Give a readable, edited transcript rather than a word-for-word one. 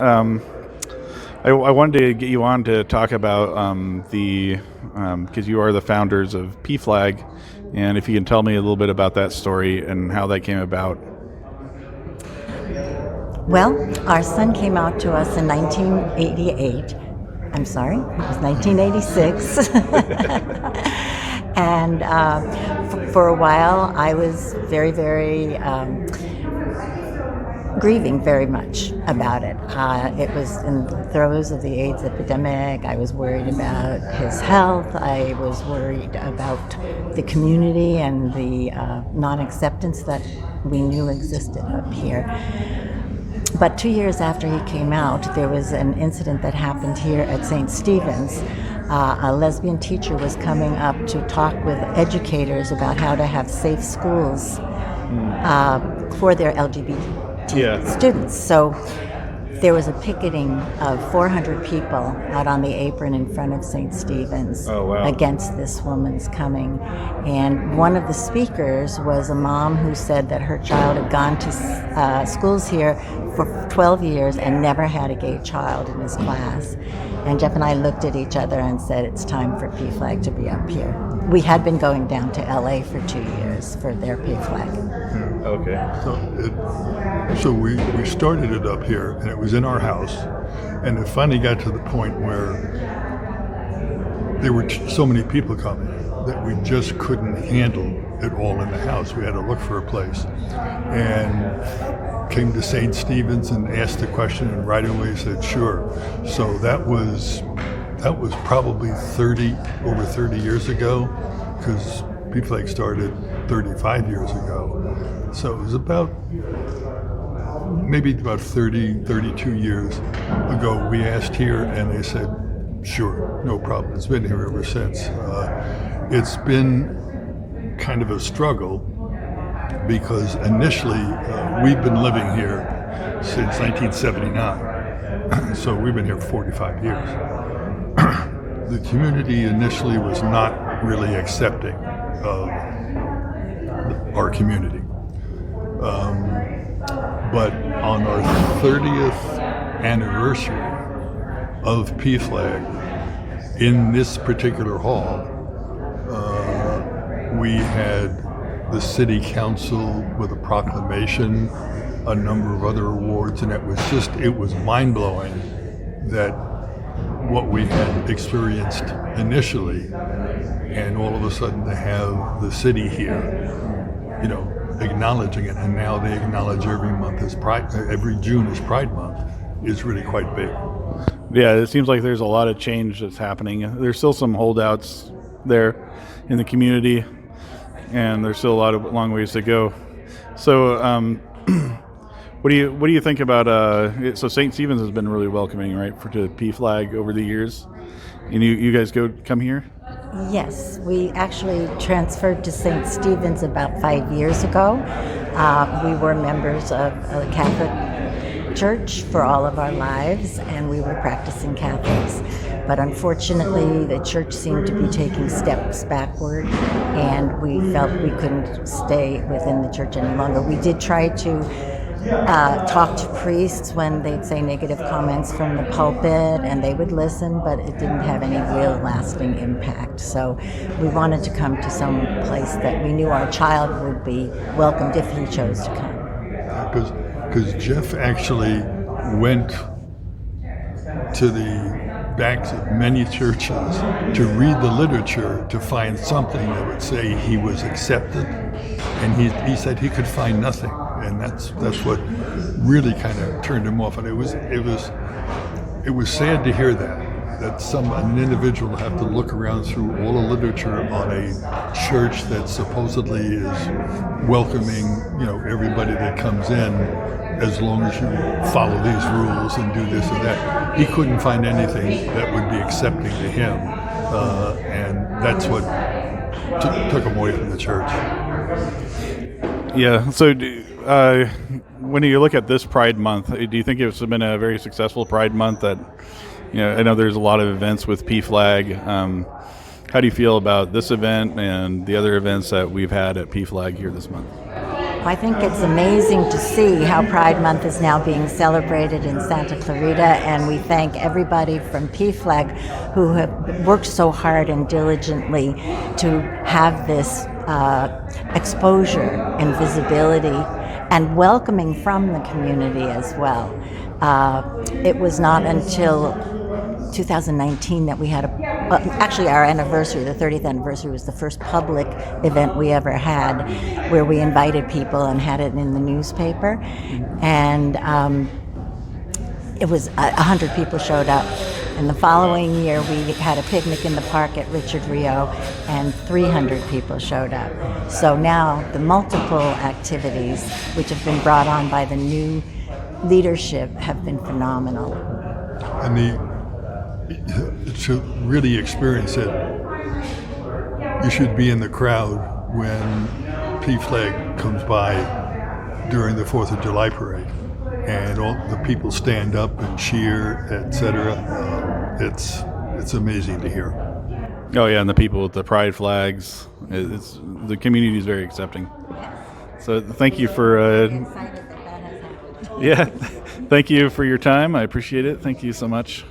Um, I wanted to get you on to talk about because you are the founders of PFLAG, and if you can tell me a little bit about that story and how that came about. Well, our son came out to us in 1988. I'm sorry, it was 1986. And for a while, I was very, very grieving very much about it. It was in the throes of the AIDS epidemic. I was worried about his health. I was worried about the community and the non-acceptance that we knew existed up here. But 2 years after he came out, there was an incident that happened here at St. Stephen's. A lesbian teacher was coming up to talk with educators about how to have safe schools for their LGBT students. So there was a picketing of 400 people out on the apron in front of St. Stephen's against this woman's coming. And one of the speakers was a mom who said that her child had gone to schools here for 12 years and never had a gay child in his class. And Jeff and I looked at each other and said, it's time for PFLAG to be up here. We had been going down to LA for 2 years for their PFLAG. Okay. So we started it up here, and it was in our house, and it finally got to the point where there were so many people coming that we just couldn't handle it all in the house. We had to look for a place, and came to St. Stephen's and asked the question, and right away said sure. So that was probably over 30 years ago, because PFLAG started 35 years ago. So it was maybe about 32 years ago, we asked here, and they said, sure, no problem. It's been here ever since. It's been kind of a struggle, because initially we've been living here since 1979. So we've been here 45 years. The community initially was not really accepting of our community. But on our 30th anniversary of PFLAG, in this particular hall, we had the city council with a proclamation, a number of other awards, and it was mind-blowing that what we had experienced initially, and all of a sudden to have the city here, acknowledging it, and now they acknowledge every June is Pride Month, is really quite big. Yeah, it seems like there's a lot of change that's happening. There's still some holdouts there in the community, and there's still a long ways to go. So, what do you think about? So St. Stephen's has been really welcoming, right, to PFLAG over the years, and you guys come here. Yes, we actually transferred to St. Stephen's about 5 years ago. We were members of a Catholic church for all of our lives, and we were practicing Catholics. But unfortunately, the church seemed to be taking steps backward, and we felt we couldn't stay within the church any longer. We did try to talk to priests when they'd say negative comments from the pulpit, and they would listen, but it didn't have any real lasting impact. So we wanted to come to some place that we knew our child would be welcomed if he chose to come. Because Jeff actually went to the backs of many churches to read the literature to find something that would say he was accepted, and he said he could find nothing. And that's what really kind of turned him off. And it was sad to hear that an individual have to look around through all the literature on a church that supposedly is welcoming, everybody that comes in, as long as you follow these rules and do this and that. He couldn't find anything that would be accepting to him, and that's what took him away from the church. Yeah. So, when you look at this Pride Month, do you think it's been a very successful Pride Month? That, I know there's a lot of events with PFLAG. How do you feel about this event and the other events that we've had at PFLAG here this month? I think it's amazing to see how Pride Month is now being celebrated in Santa Clarita, and we thank everybody from PFLAG who have worked so hard and diligently to have this exposure and visibility and welcoming from the community as well. It was not until 2019 that we had actually our anniversary, the 30th anniversary, was the first public event we ever had where we invited people and had it in the newspaper. And it was 100 people showed up. And the following year we had a picnic in the park at Richard Rio and 300 people showed up. So now the multiple activities which have been brought on by the new leadership have been phenomenal. And to really experience it, you should be in the crowd when PFLAG comes by during the 4th of July parade. And all the people stand up and cheer, etc. It's amazing to hear. Oh yeah, and the people with the pride flags. The community is very accepting. So thank you for. Excited that has happened. Yeah, thank you for your time. I appreciate it. Thank you so much.